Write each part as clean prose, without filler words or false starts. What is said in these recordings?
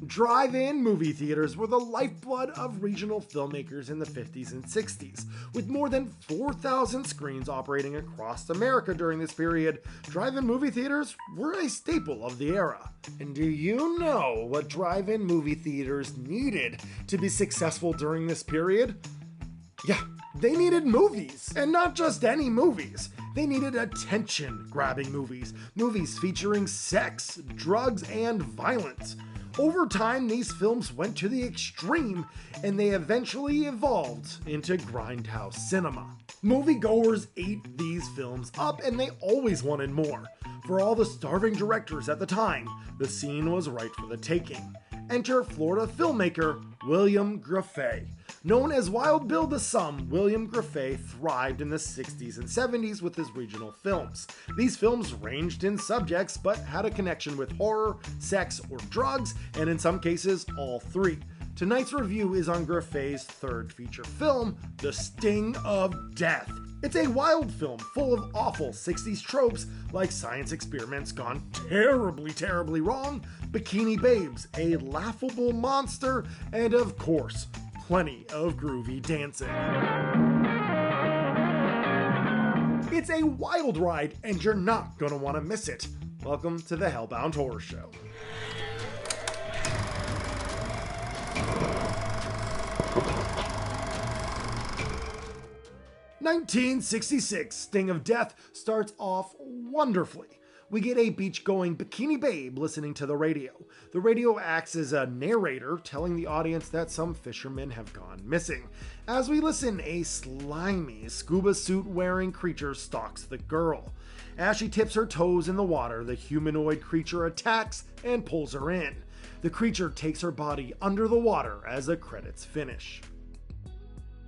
Drive-in movie theaters were the lifeblood of regional filmmakers in the 50s and 60s. With more than 4,000 screens operating across America during this period, drive-in movie theaters were a staple of the era. And do you know what drive-in movie theaters needed to be successful during this period? Yeah, they needed movies. And not just any movies. They needed attention-grabbing movies. Movies featuring sex, drugs, and violence. Over time, these films went to the extreme, and they eventually evolved into grindhouse cinema. Moviegoers ate these films up, and they always wanted more. For all the starving directors at the time, the scene was right for the taking. Enter Florida filmmaker William Grefé. Known as Wild Bill to some, William Grefé thrived in the 60s and 70s with his regional films. These films ranged in subjects but had a connection with horror, sex, or drugs, and in some cases, all three. Tonight's review is on Grefé's third feature film, The Sting of Death. It's a wild film full of awful 60s tropes like science experiments gone terribly wrong, bikini babes, a laughable monster, and of course, plenty of groovy dancing. It's a wild ride, and you're not gonna want to miss it. Welcome to the Hellbound Horror Show. "1966 Sting of Death" starts off wonderfully. We get a beach-going bikini babe listening to the radio. The radio acts as a narrator, telling the audience that some fishermen have gone missing. As we listen, a slimy, scuba suit-wearing creature stalks the girl. As she tips her toes in the water, the humanoid creature attacks and pulls her in. The creature takes her body under the water as the credits finish.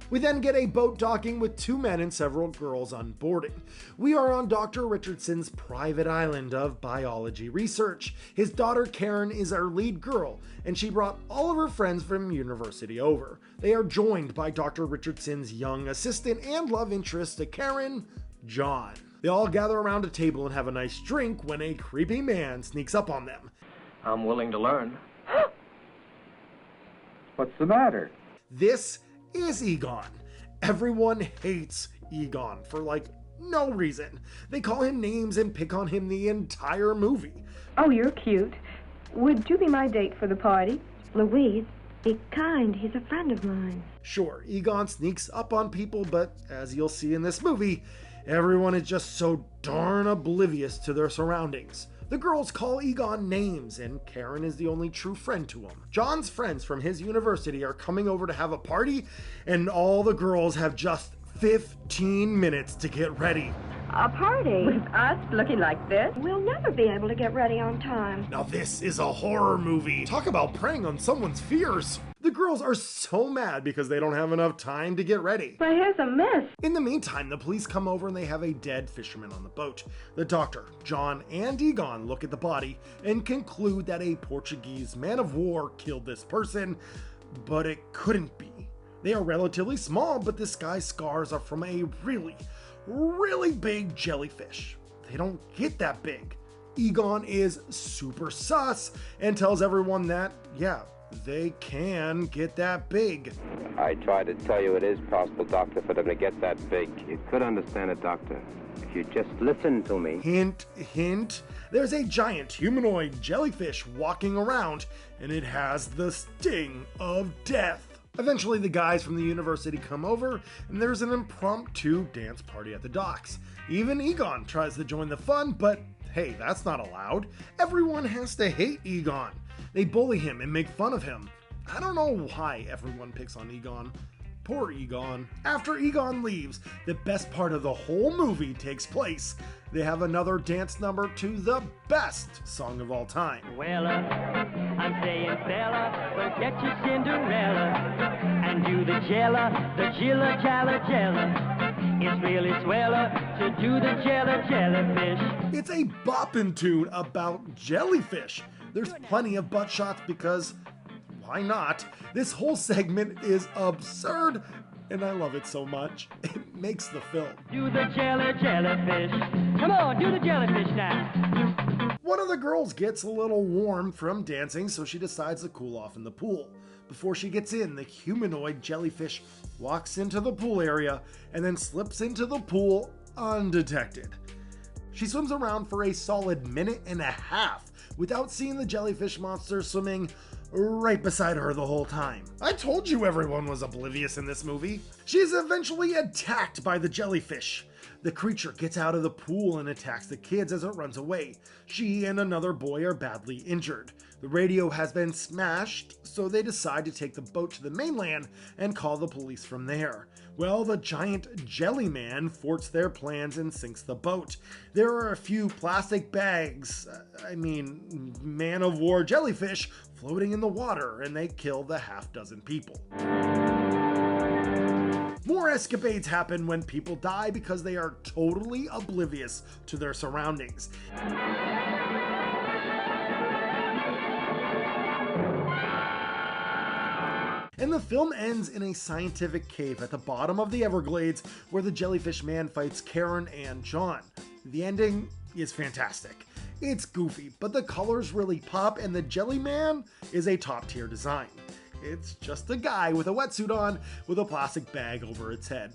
We then get a boat docking with two men and several girls unboarding. We are on Dr. Richardson's private island of biology research. His daughter Karen is our lead girl, and she brought all of her friends from university over. They are joined by Dr. Richardson's young assistant and love interest to Karen, John. They all gather around a table and have a nice drink when a creepy man sneaks up on them. I'm willing to learn. What's the matter? This is Egon. Everyone hates Egon for no reason. They call him names and pick on him the entire movie. Oh, you're cute. Would you be my date for the party? Louise, be kind. He's a friend of mine. Sure, Egon sneaks up on people, but as you'll see in this movie, everyone is just so darn oblivious to their surroundings. The girls call Egon names, and Karen is the only true friend to him. John's friends from his university are coming over to have a party, and all the girls have just 15 minutes to get ready. A party? With us looking like this? We'll never be able to get ready on time. Now this is a horror movie. Talk about preying on someone's fears. The girls are so mad because they don't have enough time to get ready. But here's a mess. In the meantime, the police come over and they have a dead fisherman on the boat. The doctor, John, and Egon look at the body and conclude that a Portuguese man of war killed this person, but it couldn't be. They are relatively small, but this guy's scars are from a really big jellyfish. They don't get that big. Egon is super sus and tells everyone that, yeah, they can get that big. I tried to tell you it is possible, Doctor, for them to get that big. You could understand it, Doctor, if you just listen to me. Hint, hint. There's a giant humanoid jellyfish walking around, and it has the sting of death. Eventually, the guys from the university come over, and there's an impromptu dance party at the docks. Even Egon tries to join the fun, but hey, that's not allowed. Everyone has to hate Egon. They bully him and make fun of him. I don't know why everyone picks on Egon. Poor Egon. After Egon leaves, the best part of the whole movie takes place. They have another dance number to the best song of all time. Well, I'm saying fella, forget your Cinderella and do the jella, the jilla jalla jella. It's really sweller to do the jella jellyfish. It's a boppin' tune about jellyfish. There's plenty of butt shots because why not? This whole segment is absurd, and I love it so much. It makes the film. Do the jellyfish. Come on, do the jellyfish now. One of the girls gets a little warm from dancing, so she decides to cool off in the pool. Before she gets in, the humanoid jellyfish walks into the pool area and then slips into the pool undetected. She swims around for a solid minute and a half without seeing the jellyfish monster swimming right beside her the whole time. I told you everyone was oblivious in this movie. She is eventually attacked by the jellyfish. The creature gets out of the pool and attacks the kids as it runs away. She and another boy are badly injured. The radio has been smashed, so they decide to take the boat to the mainland and call the police from there. Well, the giant jelly man thwarts their plans and sinks the boat. There are a few plastic bags, man-of-war jellyfish, floating in the water, and they kill the half-dozen people. More escapades happen when people die because they are totally oblivious to their surroundings. And the film ends in a scientific cave at the bottom of the Everglades where the jellyfish man fights Karen and John. The ending is fantastic. It's goofy, but the colors really pop and the jelly man is a top tier design. It's just a guy with a wetsuit on with a plastic bag over its head.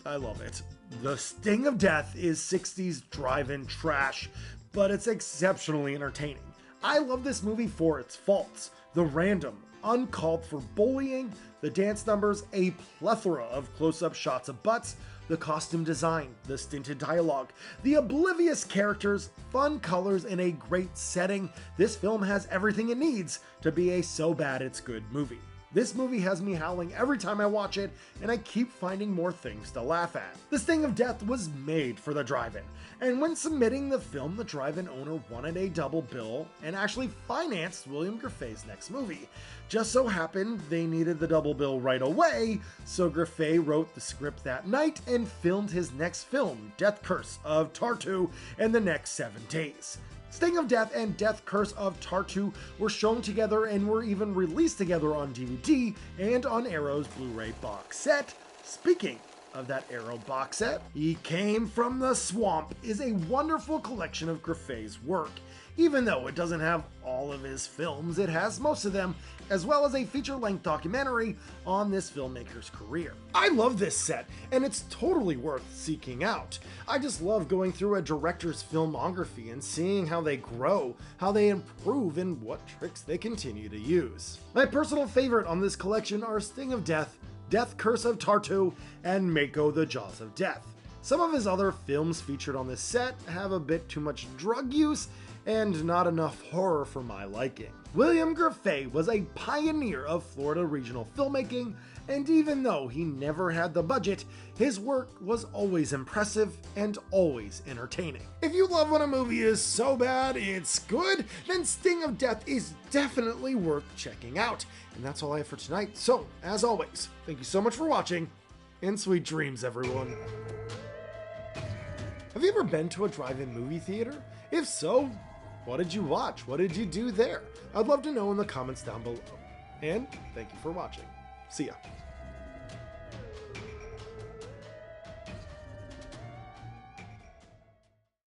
I love it. The Sting of Death is 60s drive-in trash, but it's exceptionally entertaining. I love this movie for its faults. The random, uncalled for bullying, the dance numbers, a plethora of close-up shots of butts, the costume design, the stinted dialogue, the oblivious characters, fun colors, and a great setting. This film has everything it needs to be a so bad it's good movie. This movie has me howling every time I watch it, and I keep finding more things to laugh at. The Sting of Death was made for the drive-in, and when submitting the film, the drive-in owner wanted a double bill and actually financed William Griffey's next movie. Just so happened they needed the double bill right away, so Griffey wrote the script that night and filmed his next film, Death Curse of Tartu, in the next 7 days. Sting of Death and Death Curse of Tartu were shown together and were even released together on DVD and on Arrow's Blu-ray box set. Speaking of that Arrow box set, He Came from the Swamp is a wonderful collection of Griffey's work. Even though it doesn't have all of his films, it has most of them, as well as a feature-length documentary on this filmmaker's career. I love this set, and it's totally worth seeking out. I just love going through a director's filmography and seeing how they grow, how they improve, and what tricks they continue to use. My personal favorite on this collection are Sting of Death, Death Curse of Tartu, and Mako the Jaws of Death. Some of his other films featured on this set have a bit too much drug use and not enough horror for my liking. William Griffey was a pioneer of Florida regional filmmaking, and even though he never had the budget, his work was always impressive and always entertaining. If you love when a movie is so bad it's good, then Sting of Death is definitely worth checking out. And that's all I have for tonight. So, as always, thank you so much for watching, and sweet dreams, everyone. Have you ever been to a drive-in movie theater? If so, what did you watch? What did you do there? I'd love to know in the comments down below. And thank you for watching. See ya.